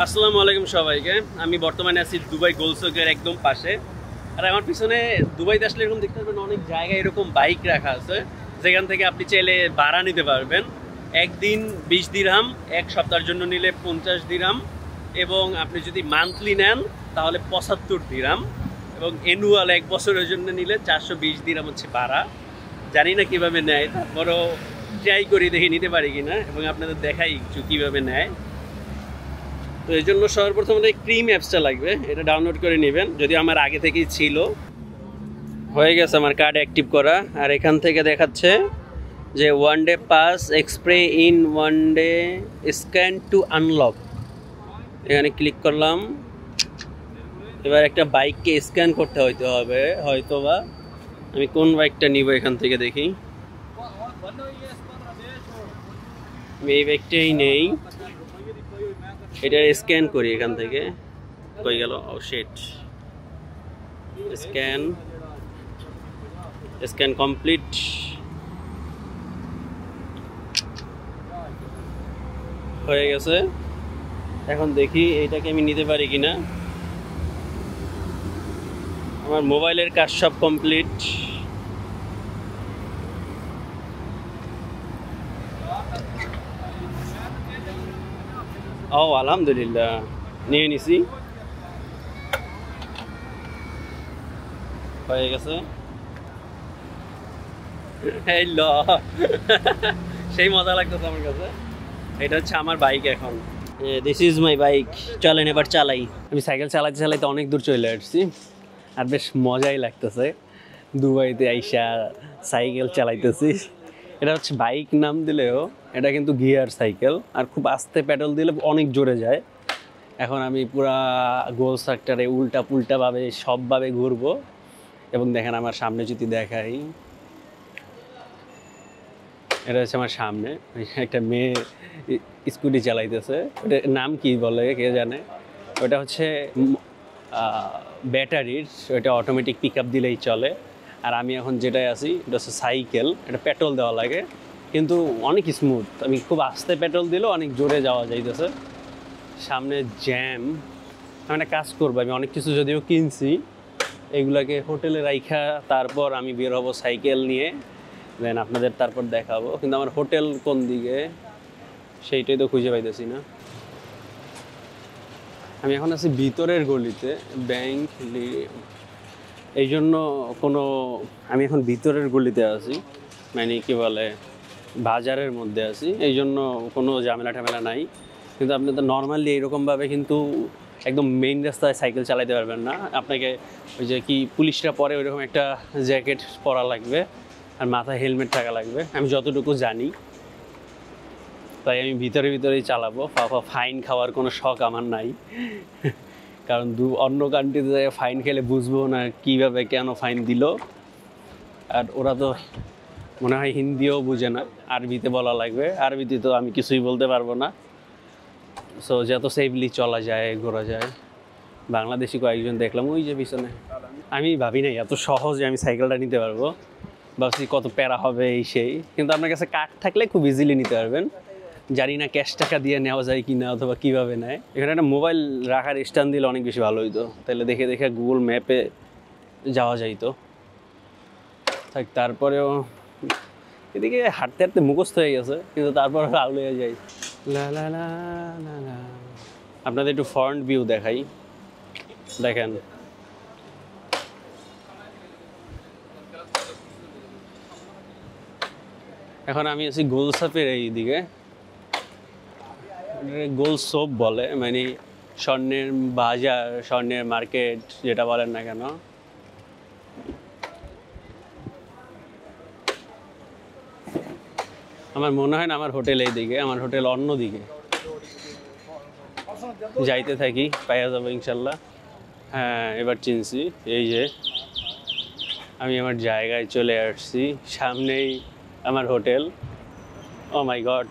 আসসালামু আলাইকুম সবাইকে। আমি বর্তমানে আছি দুবাই গোলচকের একদম পাশে। আর আমার পিছনে দুবাইতে আসলে এরকম দেখতে পারবেন অনেক জায়গায় এরকম বাইক রাখা আছে, যেখান থেকে আপনি চাইলে ভাড়া নিতে পারবেন। একদিন 20 দিরহাম, এক সপ্তাহের জন্য নিলে 50 দিরহাম, এবং আপনি যদি মান্থলি নেন তাহলে 75 দিরহাম, এবং অ্যানুয়াল এক বছরের জন্য নিলে 420 দিরহাম হচ্ছে ভাড়া। জানি না কীভাবে নেয়, তারপরও ট্রাই করি, দেখি নিতে পারি কিনা, এবং আপনাদের দেখাই একটু কীভাবে নেয়। তো এই জন্য সর্বপ্রথম ক্রিম অ্যাপসটা লাগবে, এটা ডাউনলোড করে নেবেন। যদি আমার আগে থেকেই ছিল, হয়ে গেছে আমার কার্ড অ্যাক্টিভ করা। আর এখান থেকে দেখাচ্ছে যে 1 day pass express in 1 day scan to unlock. এখানে ক্লিক করলাম। এবার একটা বাইককে স্ক্যান করতে হবে হয়তো বা। আমি কোন বাইকটা নিব এখান থেকে দেখি। আমি এই বাইকটাই নেই, এটা স্ক্যান করি এখান থেকে। কই গেল? ও শিট। Scan complete. হয়ে গেছে। এখন দেখি এইটাকে আমি নিতে পারি কিনা। আমার মোবাইলের কাজ সব কমপ্লিট। ও আলহামদুলিল্লাহ, নিয়ে নিছি। হয়ে গেছে। সেই মজা লাগতেছে আমার কাছে। এটা হচ্ছে আমার বাইক। এখন দিস ইজ মাই বাইক। চলেন এবার চালাই। আমি সাইকেল চালাতে চালাইতে অনেক দূর চলে আসছি, আর বেশ মজাই লাগতেছে। দুবাইতে আইসা সাইকেল চালাইতেছি। এটা হচ্ছে বাইক নাম দিলেও এটা কিন্তু গিয়ার সাইকেল, আর খুব আস্তে প্যাডেল দিলে অনেক জোরে যায়। এখন আমি পুরা গোল সেক্টরে উল্টা পুল্টাভাবে সবভাবে ঘুরবো। এবং দেখেন আমার সামনে যদি দেখাই, এটা হচ্ছে আমার সামনে একটা মেয়ে স্কুটি চালাইতেছে। ওটার নাম কি বলে কে জানে। ওটা হচ্ছে ব্যাটারির, ওটা অটোমেটিক পিক আপ দিলেই চলে। আর আমি এখন যেটাই আছি এটা হচ্ছে সাইকেল, এটা পেট্রোল দেওয়া লাগে, কিন্তু অনেক স্মুথ। আমি খুব আস্তে পেট্রোল দিলেও অনেক জোরে যাওয়া যাইতেছে। সামনে জ্যাম। আমি একটা কাজ করবো, আমি অনেক কিছু যদিও কিনছি, এগুলাকে হোটেলে রাইখা তারপর আমি বের হবো সাইকেল নিয়ে, দেন আপনাদের তারপর দেখাবো। কিন্তু আমার হোটেল কোন দিকে সেইটাই তো খুঁজে পাইতেছি না। আমি এখন আছি ভিতরের গলিতে, ব্যাংক এই জন্য আমি এখন ভিতরের গলিতে আছি, মানে কি বলে বাজারের মধ্যে আছি, এই জন্য কোনো ঝামেলা ঠামেলা নাই। কিন্তু আপনি তো নর্মালি এইরকমভাবে কিন্তু একদম মেইন রাস্তায় সাইকেল চালাতে পারবেন না। আপনাকে ওই যে কি পুলিশরা পরে ওইরকম একটা জ্যাকেট পরা লাগবে, আর মাথায় হেলমেট থাকা লাগবে, আমি যতটুকু জানি। তাই আমি ভিতরেই চালাবো। ফাইন খাওয়ার কোনো শখ আমার নাই, কারণ অন্য কান্ট্রিতে ফাইন খেলে বুঝবো না কীভাবে কেন ফাইন দিল। আর ওরা তো মনে হয় হিন্দিও বুঝে না, আরবিতে বলা লাগবে। আরবিতে তো আমি কিছুই বলতে পারবো না। সো যত সেফলি চলা যায়, ঘোরা যায়। বাংলাদেশি কয়েকজন দেখলাম ওই যে পিছনে। আমি ভাবি নাই এত সহজে আমি সাইকেলটা নিতে পারবো, ভাবছি কত প্যারা হবে এই সেই। কিন্তু আপনার কাছে কার্ড থাকলে খুব ইজিলি নিতে পারবেন। জানি না ক্যাশ টাকা দিয়ে নেওয়া যায় কি না, অথবা কীভাবে নেয়। এখানে একটা মোবাইল রাখার স্ট্যান্ড দিলে অনেক বেশি ভালো হইতো, তাহলে দেখে দেখে গুগল ম্যাপে যাওয়া যাইতো। থাক, তারপরেও এদিকে হাঁটতে হাঁটতে মুখস্থ হয়ে গেছে, কিন্তু তারপর আউল হয়ে যাই। লা লা লা লা লা। আপনাদের একটু ফ্রন্ট ভিউ দেখাই, দেখেন। এখন আমি আছি গোলসাপের এইদিকে, গোলসোপ বলে, মানে স্বর্ণের বাজার, স্বর্ণের মার্কেট, যেটা বলেন না কেন। আমার মনে হয় না আমার হোটেল এইদিকে, আমার হোটেল অন্যদিকে। যাইতে থাকি, পাইয়া যাবো ইনশাল্লাহ। হ্যাঁ, এবার চিনছি। এই যে আমি আমার জায়গায় চলে আসছি, সামনেই আমার হোটেল। ও মাই গড,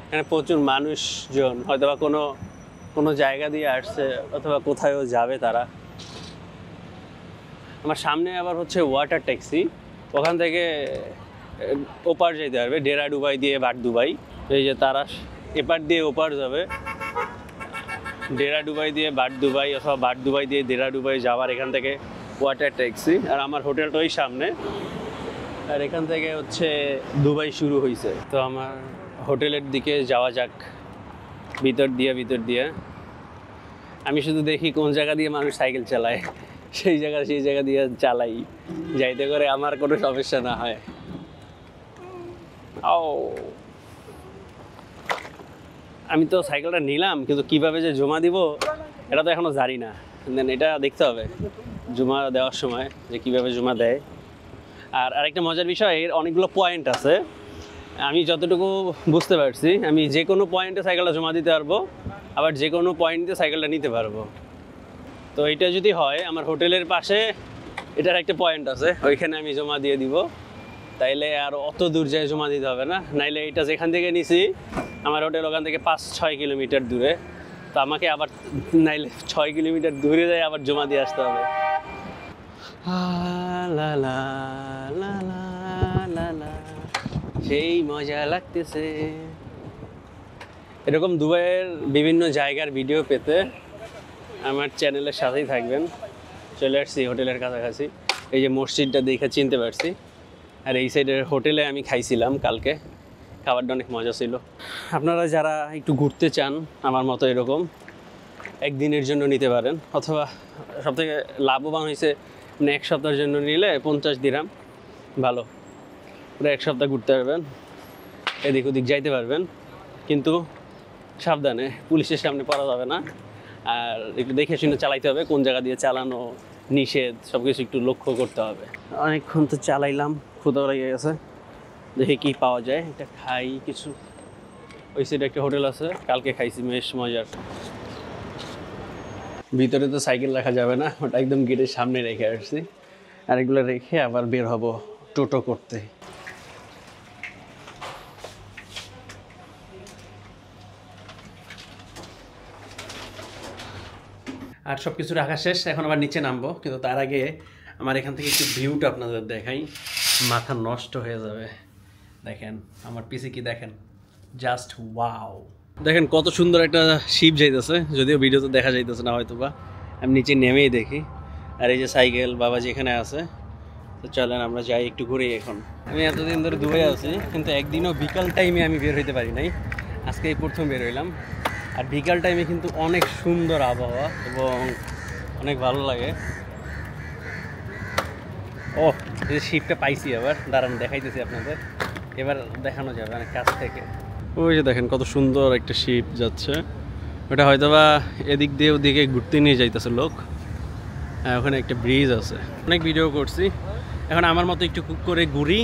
এখানে প্রচুর মানুষজন, হয়তো বা কোনো জায়গা দিয়ে আসছে, অথবা কোথায়ও যাবে তারা। আমার সামনে আবার হচ্ছে ওয়াটার ট্যাক্সি, ওখান থেকে ওপার যেতে পারবে, ডেরা দুবাই দিয়ে বাট দুবাই। এই যে তারা এপার দিয়ে ওপার যাবে। ডেরা ডুবাই দিয়ে বাট দুবাই অথবা বাট দুবাই দিয়ে ডেরা ডুবাই যাওয়ার এখান থেকে ওয়াটার ট্যাক্সি। আর আমার হোটেলটা ওই সামনে, আর এখান থেকে হচ্ছে দুবাই শুরু হয়েছে। তো আমার হোটেলের দিকে যাওয়া যাক ভিতর দিয়ে। আমি শুধু দেখি কোন জায়গা দিয়ে মানুষ সাইকেল চালায়, সেই জায়গা দিয়ে চালাই, যাইতে করে আমার কোনো সমস্যা না হয়। আমি তো সাইকেলটা নিলাম, কিন্তু কিভাবে যে জমা দিব এটা তো এখনো জানি না। দেন এটা দেখতে হবে জমা দেওয়ার সময় যে কিভাবে জমা দেয়। আর আরেকটা মজার বিষয়, এর অনেকগুলো পয়েন্ট আছে। আমি যতটুকু বুঝতে পারছি, আমি যে কোনো পয়েন্টে সাইকেলটা জমা দিতে পারবো, আবার যে কোনো পয়েন্টে সাইকেলটা নিতে পারবো। তো এটা যদি হয়, আমার হোটেলের পাশে এটার একটা পয়েন্ট আছে, ওইখানে আমি জমা দিয়ে দিব। তাইলে আর অত দূর যায় জমা দিতে হবে না। নাইলে এটা যেখান থেকে নিছি আমার হোটেল ওখান থেকে 5-6 কিলোমিটার দূরে, তো আমাকে আবার নাইলে 6 কিলোমিটার দূরে যায় আবার জমা দিয়ে আসতে হবে। সেই মজা লাগতেছে। এরকম দুবাইয়ের বিভিন্ন জায়গার ভিডিও পেতে আমার চ্যানেলের সাথেই থাকবেন। চলে আসছি হোটেলের কাছাকাছি, এই যে মসজিদটা দেখে চিনতে পারছি। আর এই সাইডের হোটেলে আমি খাইছিলাম কালকে, খাবারটা অনেক মজা ছিল। আপনারা যারা একটু ঘুরতে চান আমার মতো এরকম একদিনের জন্য নিতে পারেন, অথবা সবথেকে লাভবান হয়েছে মানে 1 সপ্তাহের জন্য নিলে 50 দিরহাম, ভালো পুরো 1 সপ্তাহ ঘুরতে পারবেন, এদিক ওদিক যাইতে পারবেন। কিন্তু সাবধানে, পুলিশের সামনে পড়া যাবে না, আর একটু দেখে শুনে চালাইতে হবে। কোন জায়গা দিয়ে চালানো নিষেধ সব কিছু একটু লক্ষ্য করতে হবে। অনেকক্ষণ তো চালাইলাম, ক্ষুধা লেগে গেছে, দেখি কি পাওয়া যায়, এটা খাই কিছু। ওই সাইডে একটা হোটেল আছে, কালকে খাইছি, বেশ মজার। ভিতরে তো সাইকেল রাখা যাবে না, ওটা একদম গেটের সামনে রেখে আসছি। আর এগুলো রেখে আবার বের হব টোটো করতে। আর সব কিছু রাখা শেষ, এখন আবার নিচে নামবো। কিন্তু তার আগে আমার এখান থেকে একটু ভিউটা আপনাদের দেখাই, মাথা নষ্ট হয়ে যাবে। দেখেন আমার পিছে কি দেখেন, জাস্ট ওয়াও। দেখেন কত সুন্দর একটা শিপ যাইতেছে, যদিও ভিডিওতে দেখা যাইতেছে না হয়তো বা, আমি নিচে নেমেই দেখি। আর এই যে সাইকেল বাবাজি এখানে আছে। তো চলেন আমরা যাই একটু ঘুরে। এখন আমি এতদিন ধরে দুবাই আছি, কিন্তু একদিনও বিকাল টাইমে আমি বের হইতে পারি নাই, আজকে এই প্রথম বের হইলাম। আর বিকাল টাইমে কিন্তু অনেক সুন্দর আবহাওয়া এবং অনেক ভালো লাগে। ও এই শিপটা পাইছি, আবার দাঁড়ান দেখাইতেছি আপনাদের, এবার দেখানো যাবে অনেক কাছ থেকে। ওই যে দেখেন কত সুন্দর একটা শিপ যাচ্ছে, ওটা হয়তো বা এদিক দিয়ে ওদিকে ঘুরতে নিয়ে যাইতেছে লোক। ওখানে একটা ব্রিজ আছে। অনেক ভিডিও করছি, এখন আমার মতো একটু করে ঘুরি,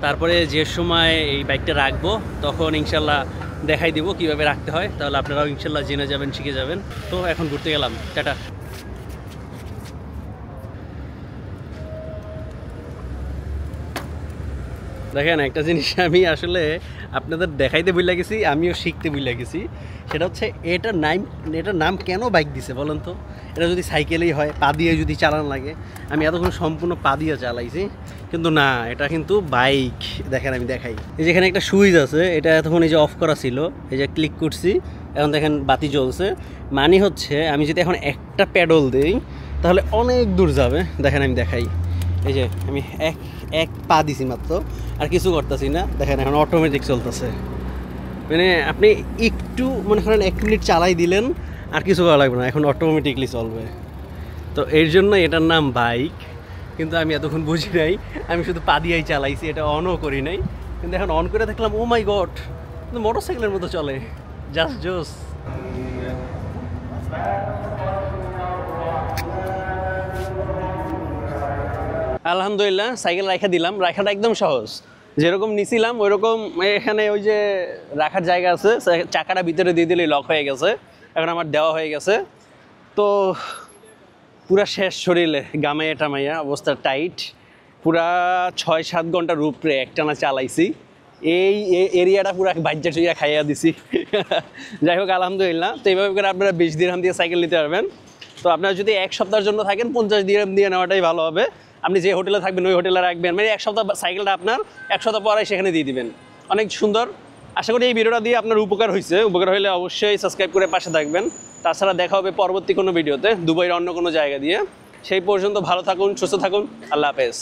তারপরে যে সময় এই বাইকটা রাখবো তখন ইনশাল্লাহ দেখাই দিব কিভাবে রাখতে হয়, তাহলে আপনারাও ইনশাল্লাহ জেনে যাবেন, শিখে যাবেন। তো এখন ঘুরতে গেলাম, টাটা। দেখেন একটা জিনিস আমি আসলে আপনাদের দেখাইতে ভুলে গেছি, আমিও শিখতে ভুলে গেছি। সেটা হচ্ছে এটার নাম কেন বাইক দিছে বলেন তো? এটা যদি সাইকেলেই হয়, পা দিয়ে যদি চালানো লাগে। আমি এতক্ষণ সম্পূর্ণ পা দিয়ে চালাইছি, কিন্তু না, এটা কিন্তু বাইক। দেখেন আমি দেখাই, এই যেখানে একটা সুইচ আছে, এটা এতক্ষণ এই যে অফ করা ছিল, এই যে ক্লিক করছি, এখন দেখেন বাতি জ্বলছে। মানে হচ্ছে আমি যদি এখন একটা প্যাডল দিই তাহলে অনেক দূর যাবে। দেখেন আমি দেখাই, এই যে আমি এক পা দিছি মাত্র, আর কিছু করতেছি না। দেখেন এখন অটোমেটিক চলতেছে। মানে আপনি একটু মনে করেন 1 মিনিট চালাই দিলেন, আর কিছু করা লাগবে না, এখন অটোমেটিকলি চলবে। তো এর জন্য এটার নাম বাইক। কিন্তু আমি এতক্ষণ বুঝি নাই, আমি শুধু পা দিয়েই চালাইছি, এটা অনও করি নাই। কিন্তু এখন অন করে দেখলাম ও মাই গড, কিন্তু মোটরসাইকেলের মতো চলে, জাস্ট জোস। আলহামদুলিল্লাহ সাইকেল রাখা দিলাম, রাখাটা একদম সহজ, যেরকম নিছিলাম ওইরকম। এখানে ওই যে রাখার জায়গা আছে, চাকাটা ভিতরে দিয়ে দিলে লক হয়ে গেছে, এখন আমার দেওয়া হয়ে গেছে। তো পুরা শেষ শরীরে গামাইয়া টামাইয়া অবস্থা টাইট, পুরা 6-7 ঘন্টার উপরে একটানা চালাইছি। এই এরিয়াটা পুরা বাজ্যা টুইয়া খাইয়া দিছি। যাই হোক আলহামদুলিল্লাহ। তো এইভাবে করে আপনারা 20 দিরহাম দিয়ে সাইকেল নিতে পারবেন। তো আপনারা যদি 1 সপ্তাহের জন্য থাকেন 50 দিরহাম দিয়ে নেওয়াটাই ভালো হবে। আপনি যে হোটেলে থাকবেন ওই হোটেলে রাখবেন, মানে 1 সপ্তাহ সাইকেলটা আপনার 1 সপ্তাহ পরে সেখানে দিয়ে দিবেন। অনেক সুন্দর। আশা করি এই ভিডিওটা দিয়ে আপনার উপকার হয়েছে। উপকার হলে অবশ্যই সাবস্ক্রাইব করে পাশে থাকবেন। তাছাড়া দেখা হবে পরবর্তী কোনো ভিডিওতে দুবাইয়ের অন্য কোনো জায়গা দিয়ে। সেই পর্যন্ত ভালো থাকুন, সুস্থ থাকুন, আল্লাহ হাফেজ।